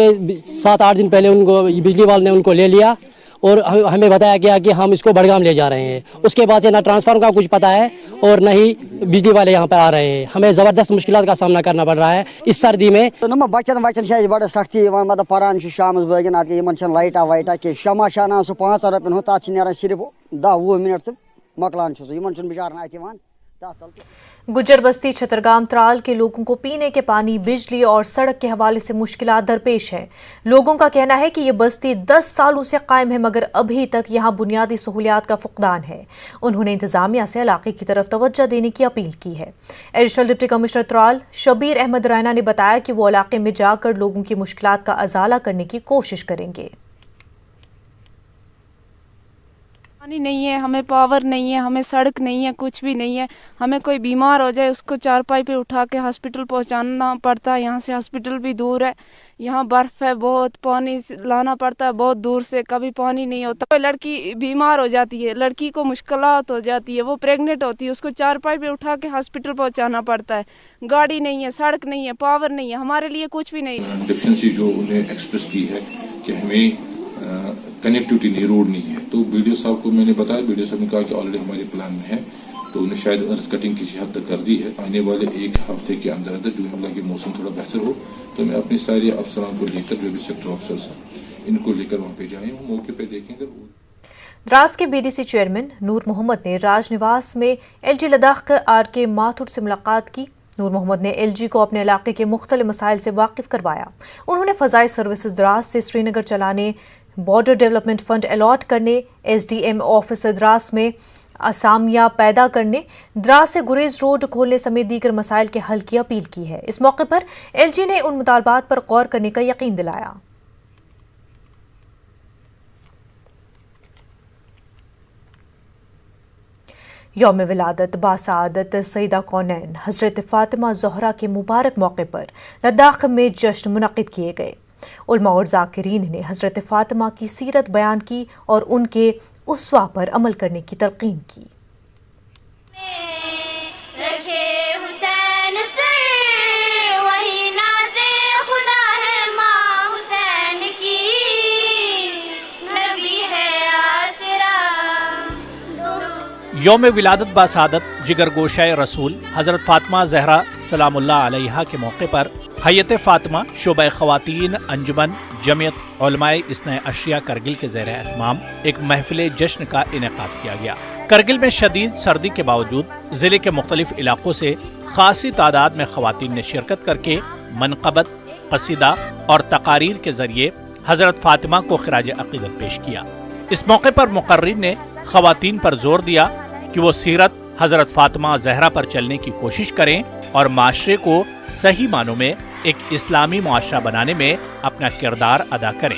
7-8 दिन पहले उनको बिजली वाले ने उनको ले लिया और हमें बताया गया कि हम इसको बडगाम ले जा रहे हैं। उसके बाद से ना ट्रांसफार्मर का कुछ पता है और न ही बिजली वाले यहाँ पर आ रहे हैं। हमें ज़बरदस्त मुश्किलात का सामना करना पड़ रहा है इस सर्दी में। बच्चन बड़ सख्ती मतलब पान शाम बगन लाइटा वाइटा कि शमा शाना सह 500 रुपये हो तक ना सिर्फ 10-20 मिनट तो मकलान बिचार। गुजर बस्ती छतरगाम त्राल के लोगों को पीने के पानी, बिजली और सड़क के हवाले से मुश्किलात दरपेश हैं। लोगों का कहना है कि ये बस्ती 10 सालों से कायम है, मगर अभी तक यहाँ बुनियादी सहूलियात का फुकदान है। उन्होंने इंतजामिया से इलाके की तरफ तवज्जो देने की अपील की है। Additional deputy commissioner Tral Shabir Ahmad Raina ने बताया कि वो इलाके में जाकर लोगों की मुश्किलात का अजाला करने की कोशिश करेंगे। पानी नहीं है, हमें पावर नहीं है, हमें सड़क नहीं है, कुछ भी नहीं है। हमें कोई बीमार हो जाए उसको चारपाई पे उठा के हॉस्पिटल पहुंचाना पड़ता है। यहाँ से हॉस्पिटल भी दूर है, यहाँ बर्फ़ है, बहुत पानी लाना पड़ता है बहुत दूर से, कभी पानी नहीं होता। कोई लड़की बीमार हो जाती है, लड़की को मुश्किलात हो जाती है, वो प्रेग्नेंट होती है, उसको चारपाई पे उठा के हॉस्पिटल पहुँचाना पड़ता है। गाड़ी नहीं है, सड़क नहीं है, पावर नहीं है, हमारे लिए कुछ भी नहीं है। डिफिशिएंसी जो उन्हें एक्सप्रेस की है कि हमें कनेक्टिविटी नहीं, रोड नहीं है, तो बीडीओ साहब को मैंने बताया। बीडीओ साहब ने कहा कि ऑलरेडी हमारे प्लान में है, तो उन्हें शायद अर्थ कटिंग किसी हद तक कर दी है। आने वाले 1 हफ्ते के अंदर अंदर जो हमला कि मौसम थोड़ा बेहतर हो, तो मैं अपने सारे अफसरान को लेकर, जो भी सेक्टर ऑफिसर्स हैं, इनको लेकर वहाँ पे जाएं, वो मौके पे देखेंगे। द्रास के बीडीसी चेयरमैन नूर मोहम्मद ने राजनिवास में एलजी लद्दाख आर.के. माथुर से मुलाकात की। नूर मोहम्मद ने एलजी को अपने इलाके के मुख्तलिफ मसाइल से वाकिफ करवाया। उन्होंने फ़ज़ाई सर्विसेज द्रास से श्रीनगर चलाने, बॉर्डर डेवलपमेंट फंड अलॉट करने, एसडीएम ऑफिस द्रास में असामियाँ पैदा करने, द्रास से गुरेज रोड खोलने समेत दीगर मसाइल के हल की अपील की है। इस मौके पर एलजी ने उन मुतालबात पर गौर करने का यकीन दिलाया। यौम विलादत बासादत सईदा कौनैन हज़रत फ़ातिमा ज़हरा के मुबारक मौके पर लद्दाख में जश्न मुनक़िद किए गए। उलमा और ज़ाकिरीन ने हज़रत फ़ातिमा की सीरत बयान की और उनके उसवा पर अमल करने की तलक़ीन की। यौम विलादत बासादत जिगर गोशाए रसूल हज़रत फ़ातिमा ज़हरा सलामुल्लाह अलैहा के मौके पर हयत फ़ातिमा शोबा ख़वातीन अंजुमन जमियत उलमाए इस्ने अशिया करगिल के ज़ेर एहतमाम एक महफिल जश्न का इनेकाद किया गया। करगिल में शदीद सर्दी के बावजूद ज़िले के मुख्तलिफ इलाकों से खासी तादाद में ख़वातीन ने शिरकत करके मनक़बत, क़सीदा और तकारीर के ज़रिए हज़रत फ़ातिमा को ख़िराज अक़ीदत पेश किया। इस मौके पर मुक़र्रिर ने ख़वातीन पर जोर दिया कि वो सीरत हज़रत फ़ातिमा ज़हरा पर चलने की कोशिश करें और माशरे को सही मानों में एक इस्लामी मुआशरा बनाने में अपना किरदार अदा करें।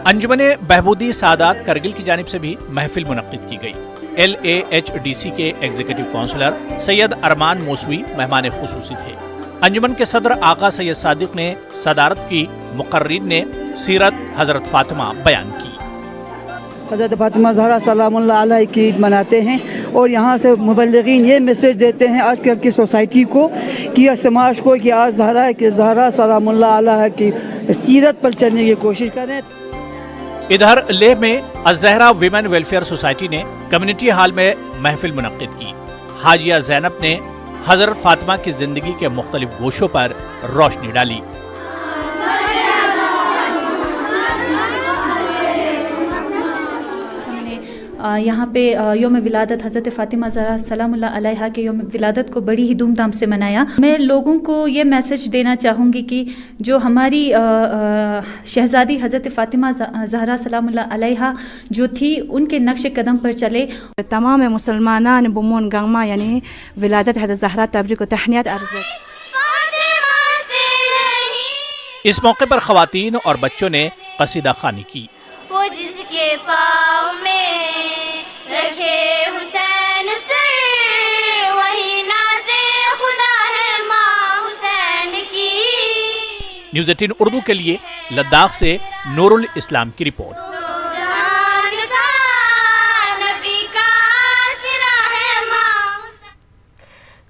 अंजुमने बहबूदी सादात करगिल की जानिब से भी महफिल मुनक्किद की गई। LAHDC के एग्जीक्यूटिव काउंसलर सैयद अरमान मौसवी मेहमान खुसूसी थे। अंजुमन के सदर आका सैयद सादिक ने सदारत की। मुकर्रिर ने सीरत हज़रत फ़ातिमा बयान की। हज़रत फ़ातिमा ज़हरा सलामुल्लाह अलैहा की ईद मनाते हैं और यहाँ से मुबल्लिगीन ये मैसेज देते हैं आजकल की सोसाइटी को कि समाज को कि आज ज़हरा सलामुल्लाह अलैहा की सीरत पर चलने की कोशिश करें। इधर लेह में अज़हरा विमेन वेलफेयर सोसाइटी ने कम्युनिटी हॉल में महफिल मुनक्किद की। हाजिया ज़ैनब ने हज़रत फ़ातिमा की ज़िंदगी के मुख्तलिफ गोशों पर रोशनी डाली। यहाँ पे यौम विलादत हज़रत फ़ातिमा ज़हरा सलामुल्लाह अलैहा के यौम विलादत को बड़ी ही धूमधाम से मनाया। मैं लोगों को ये मैसेज देना चाहूँगी कि जो हमारी शहज़ादी हज़रत फ़ातिमा ज़हरा सलामुल्लाह अलैहा जो थी उनके नक्श कदम पर चले। तमाम मुसलमानान बुमोन गंगमा यानी विलादत हज़रत ज़हरा तबरीक व तहनियत अर्ज़। इस मौके पर ख़वातीन और बच्चों ने क़सीदा ख़ानी की। वो जिसके पाँव में रखे हुसैन सर वही नाज़े खुदा है माँ हुसैन की। न्यूज़ 18 उर्दू के लिए लद्दाख से नूरुल इस्लाम की रिपोर्ट।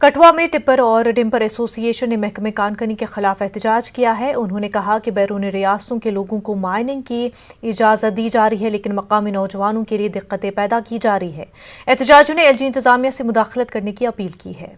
कठुआ में टिप्पर और डिम्पर एसोसिएशन ने महकमे कानकनी के खिलाफ एहतजाज किया है। उन्होंने कहा कि बैरूनी रियासतों के लोगों को माइनिंग की इजाज़त दी जा रही है लेकिन मकामी नौजवानों के लिए दिक्कतें पैदा की जा रही है। एहतजाजियों ने LG इंतजामिया से मुदाखलत करने की अपील की है।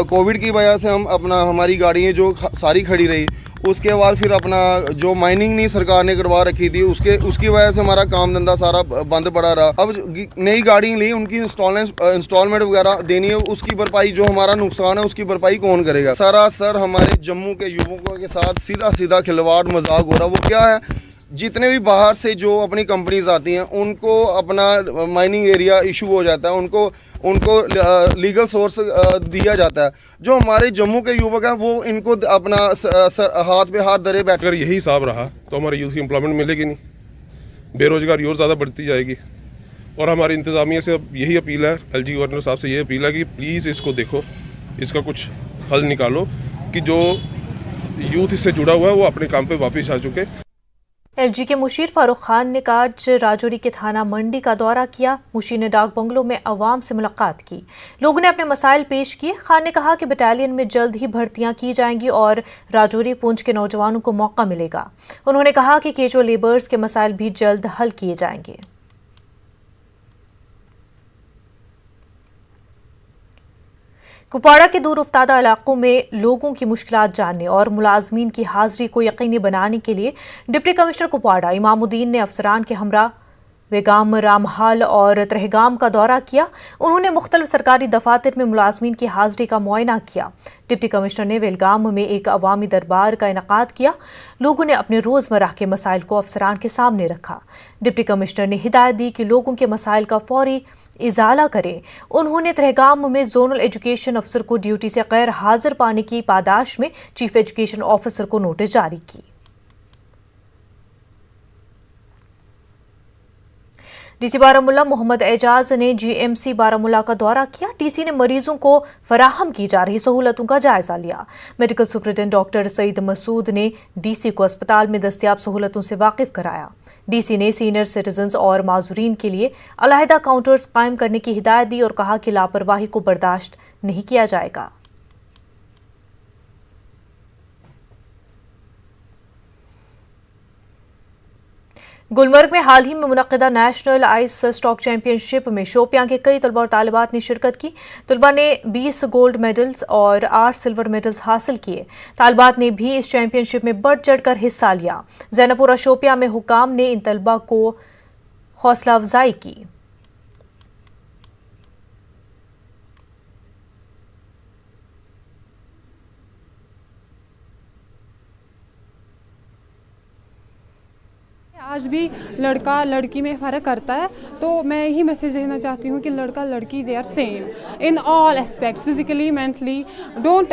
कोविड की वजह से हमारी गाड़ियाँ जो सारी खड़ी रही, उसके बाद फिर अपना जो माइनिंग नहीं सरकार ने करवा रखी थी उसकी वजह से हमारा काम धंधा सारा बंद पड़ा रहा। अब नई गाड़ी ली, उनकी इंस्टॉलमेंट वगैरह देनी है, उसकी भरपाई जो हमारा नुकसान है उसकी भरपाई कौन करेगा। सरासर हमारे जम्मू के युवकों के साथ सीधा खिलवाड़ मजाक हो रहा। वो क्या है, जितने भी बाहर से जो अपनी कंपनीज आती हैं उनको अपना माइनिंग एरिया इशू हो जाता है, उनको लीगल सोर्स दिया जाता है। जो हमारे जम्मू के युवक हैं वो इनको अपना हाथ पे हाथ धरे बैठ। अगर यही हिसाब रहा तो हमारे यूथ की एम्प्लॉयमेंट मिलेगी नहीं, बेरोजगारी और ज़्यादा बढ़ती जाएगी। और हमारी इंतज़ामिया से अब यही अपील है, LG गवर्नर साहब से ये अपील है कि प्लीज़ इसको देखो, इसका कुछ हल निकालो कि जो यूथ इससे जुड़ा हुआ है वो अपने काम पे वापस आ चुके। LG के मुशीर फारूक खान ने आज राजौरी के थाना मंडी का दौरा किया। मुशीर ने डाक बंगलों में अवाम से मुलाकात की। लोगों ने अपने मसाइल पेश किए। खान ने कहा कि बटालियन में जल्द ही भर्तियां की जाएंगी और राजौरी पूंछ के नौजवानों को मौका मिलेगा। उन्होंने कहा कि कैजुअल लेबर्स के मसाइल भी जल्द हल किए जाएंगे। कुपवाड़ा के दूर उफ्तादा इलाकों में लोगों की मुश्किलात जानने और मुलाजमीन की हाजिरी को यकीनी बनाने के लिए डिप्टी कमिश्नर कुपवाड़ा इमामुद्दीन ने अफसरान के हमरा वेगाम, रामहाल और तरहेगाम का दौरा किया। उन्होंने मुख्तलिफ सरकारी दफातर में मुलाजमीन की हाजिरी का मुआयना किया। डिप्टी कमिश्नर ने वेलगाम में एक अवामी दरबार का इनेकाद किया। लोगों ने अपने रोजमर्रा के मसाइल को अफसरान के सामने रखा। डिप्टी कमिश्नर ने हिदायत दी कि लोगों के मसाइल का फौरी इजाला करें। उन्होंने तरहेगाम में जोनल एजुकेशन अफसर को ड्यूटी से गैर हाजिर पाने की पादाश में चीफ एजुकेशन ऑफिसर को नोटिस जारी की। डीसी बारामूला मोहम्मद एजाज ने GMC बारामूला का दौरा किया। डीसी ने मरीजों को फराहम की जा रही सहूलतों का जायजा लिया। Medical superintendent doctor Saeed Masood ने डीसी को अस्पताल में दस्तयाब सहूलतों से वाकिफ कराया। डीसी ने सीनियर सिटीजन्स और माजूरीन के लिए अलहदा काउंटर्स कायम करने की हिदायत दी और कहा कि लापरवाही को बर्दाश्त नहीं किया जाएगा। गुलमर्ग में हाल ही में मुनक्किदा नेशनल आइस स्टॉक चैंपियनशिप में शोपियां के कई तलबा और तालिबात ने शिरकत की। तलबा ने 20 गोल्ड मेडल्स और 8 सिल्वर मेडल्स हासिल किए। तालिबात ने भी इस चैंपियनशिप में बढ़ चढ़कर हिस्सा लिया। जैनपुरा शोपियां में हुकाम ने इन तलबा को हौसला अफजाई की। आज भी लड़का लड़की में फ़र्क करता है, तो मैं यही मैसेज देना चाहती हूँ कि लड़का लड़की they are same in all aspects, physically mentally. Don't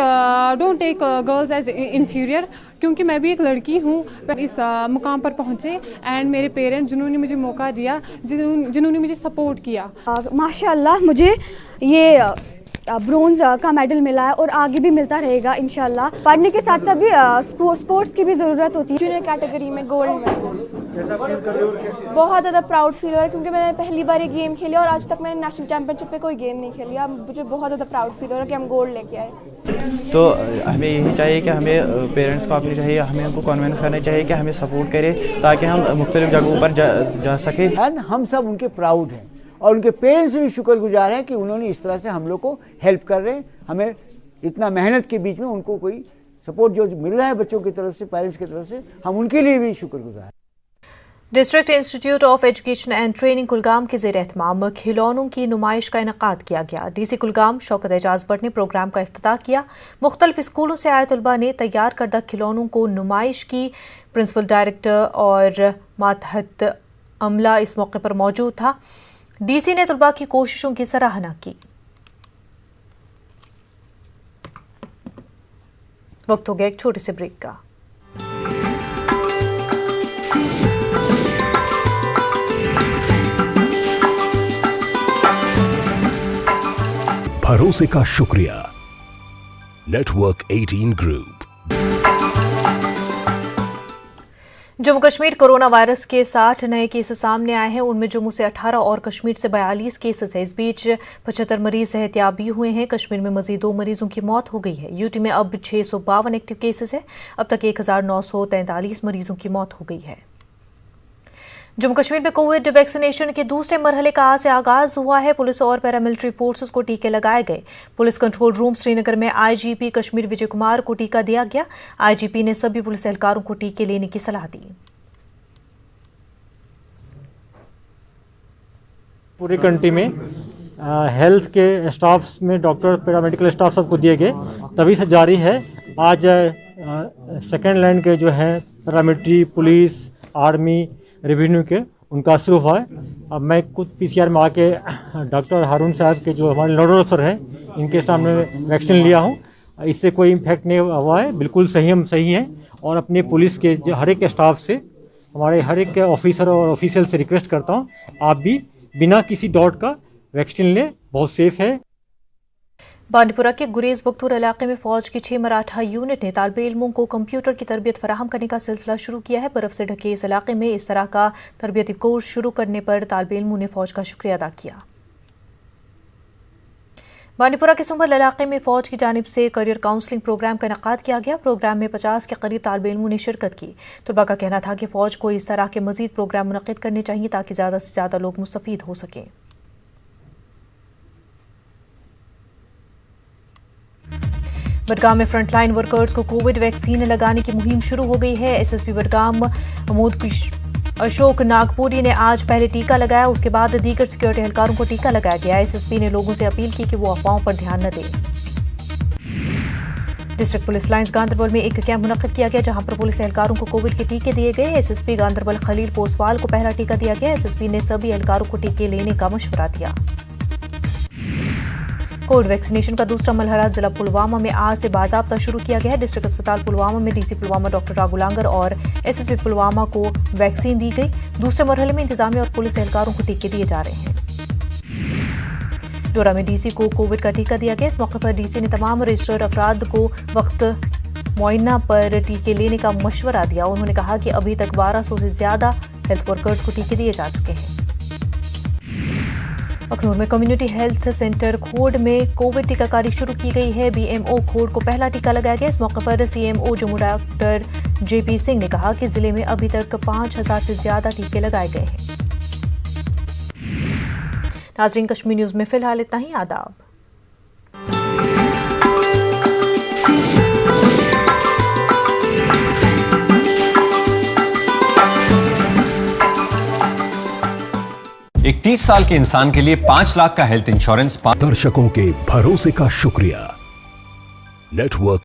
take girls as inferior, क्योंकि मैं भी एक लड़की हूँ। इस मुकाम पर पहुँचे एंड मेरे पेरेंट्स जिन्होंने मुझे मौका दिया, जिन्होंने मुझे सपोर्ट किया। माशाल्लाह मुझे ये ब्रोंज का मेडल मिला है और आगे भी मिलता रहेगा इंशाल्लाह। पढ़ने के साथ साथ भी स्पोर्ट्स की भी ज़रूरत होती है। जूनियर कैटेगरी में गोल्ड मेडल, बहुत ज़्यादा प्राउड फील हो रहा है, क्योंकि मैंने पहली बार ये गेम खेली और आज तक मैंने नेशनल चैंपियनशिप पे कोई गेम नहीं खेली। अब मुझे बहुत ज़्यादा प्राउड फील हो रहा है कि हम गोल्ड लेके आए। तो हमें यही चाहिए कि हमें पेरेंट्स को अपनी चाहिए, हमें उनको कन्विंस करना चाहिए कि हमें सपोर्ट करें ताकि हम मुख्तलिफ जगहों पर जा सकें। एंड हम सब उनके प्राउड हैं और उनके पेरेंट्स भी शुक्रगुजार हैं कि उन्होंने इस तरह से हम लोग को हेल्प कर रहे हैं। हमें इतना मेहनत के बीच में उनको कोई सपोर्ट जो मिल रहा है बच्चों की तरफ से, पेरेंट्स की तरफ से, हम उनके लिए भी शुक्रगुजार हैं। District institute of education and training Kulgam के ज़ेर एहतमाम खिलौनों की नुमाइश का इनेकाद किया गया। डीसी कुलगाम शौकत एजाज भट्ट ने प्रोग्राम का इफ्तिताह किया। मुख्तलिफ स्कूलों से आए तलबा ने तैयार करदा खिलौनों को नुमाइश की। प्रिंसिपल डायरेक्टर और मातहत अमला इस मौके पर मौजूद था। डीसी ने तलबा की कोशिशों की सराहना की। वक्त हो गया एक छोटे से ब्रेक का। भरोसे का शुक्रिया, network 18 group. Jammu Kashmir corona virus के 60 नए केसेस सामने आए हैं। उनमें जम्मू से 18 और कश्मीर से 42 केसेस हैं। इस बीच 75 मरीज सेहतियाब भी हुए हैं। कश्मीर में मजीद 2 मरीजों की मौत हो गई है। यूटी में अब 652 एक्टिव केसेस हैं। अब तक 1943 मरीजों की मौत हो गई है। जम्मू कश्मीर में कोविड वैक्सीनेशन के दूसरे मरहले का आज से आगाज हुआ है। पुलिस और पैरामिलिट्री फोर्सेस को टीके लगाए गए। पुलिस कंट्रोल रूम श्रीनगर में आईजीपी कश्मीर विजय कुमार को टीका दिया गया। आईजीपी ने सभी पुलिस एहलकारों को टीके लेने की सलाह दी। पूरी कंट्री में हेल्थ के स्टाफ्स में डॉक्टर, पैरामेडिकल स्टाफ सबको दिए गए, तभी से जारी है। आज सेकेंड लाइन के जो हैं पैरामिलिट्री, पुलिस, आर्मी, रेवेन्यू के, उनका शुरू हुआ है। अब मैं खुद पीसीआर में आके डॉक्टर हारून साहब के जो हमारे नोडल अफसर हैं, इनके सामने वैक्सीन लिया हूँ। इससे कोई इम्फेक्ट नहीं हुआ है, बिल्कुल सही हैं। और अपने पुलिस के जो हर एक स्टाफ से, हमारे हर एक ऑफिसर और ऑफिशियल से रिक्वेस्ट करता हूँ, आप भी बिना किसी डाउट का वैक्सीन लें, बहुत सेफ है। बांडीपुरा के गुरेज बख्तूर इलाके में फौज की 6 मराठा यूनिट ने तालिबे इल्मों को कंप्यूटर की तरबियत फराहम करने का सिलसिला शुरू किया है। बर्फ से ढके इस इलाके में इस तरह का तरबियती कोर्स शुरू करने पर तालिबे इल्मों ने फौज का शुक्रिया अदा किया। बांडीपुरा के सुंबल इलाके में फौज की जानिब से करियर काउंसलिंग प्रोग्राम का इनेकाद किया गया। प्रोग्राम में 50 के करीब तालिबे इल्मों ने शिरकत की। तलबा का कहना था कि फौज को इस तरह के मजीद प्रोग्राम मुनक्किद करने चाहिए ताकि ज़्यादा से ज़्यादा लोग मुस्तफीद हो सकें। बडगाम में फ्रंटलाइन वर्कर्स को कोविड वैक्सीन लगाने की मुहिम शुरू हो गई है। एसएसपी बडगाम अशोक नागपुरी ने आज पहले टीका लगाया, उसके बाद दीगर सिक्योरिटी एहलकारों को टीका लगाया गया। एसएसपी ने लोगों से अपील की कि वो अफवाहों पर ध्यान न दें। डिस्ट्रिक्ट पुलिस लाइंस गांधरबल में एक कैंप मुनक्किद किया गया, जहां पर पुलिस एहलकारों को कोविड के टीके दिए गए। एसएसपी गांधरबल खलील पोसवाल को पहला टीका दिया गया। एसएसपी ने सभी एहलकारों को टीके लेने का मशवरा दिया। कोविड वैक्सीनेशन का दूसरा मरहला जिला पुलवामा में आज से बाज़ाब्ता शुरू किया गया है। डिस्ट्रिक्ट अस्पताल पुलवामा में डीसी पुलवामा डॉक्टर रागुलांगर और एसएसपी पुलवामा को वैक्सीन दी गई। दूसरे मरहले में इंतजामिया और पुलिस एहलकारों को टीके दिए जा रहे हैं। डोडा में डीसी को कोविड का टीका दिया गया। इस मौके पर डीसी ने तमाम रजिस्टर्ड अफराद को वक्त मुआयना पर टीके लेने का मशवरा दिया। उन्होंने कहा कि अभी तक 1200 से ज्यादा हेल्थ वर्कर्स को टीके दिए जा चुके हैं। अखनूर में कम्युनिटी हेल्थ सेंटर खोड़ में कोविड टीकाकारी शुरू की गई है। बीएमओ खोड़ को पहला टीका लगाया गया। इस मौके पर CMO Jammu doctor JP Singh ने कहा कि जिले में अभी तक 5000 से ज्यादा टीके लगाए गए हैं। नाज़रीन, कश्मीर न्यूज में फिलहाल इतना ही। आदाब। एक 30 साल के इंसान के लिए 5 लाख का हेल्थ इंश्योरेंस। दर्शकों के भरोसे का शुक्रिया। नेटवर्क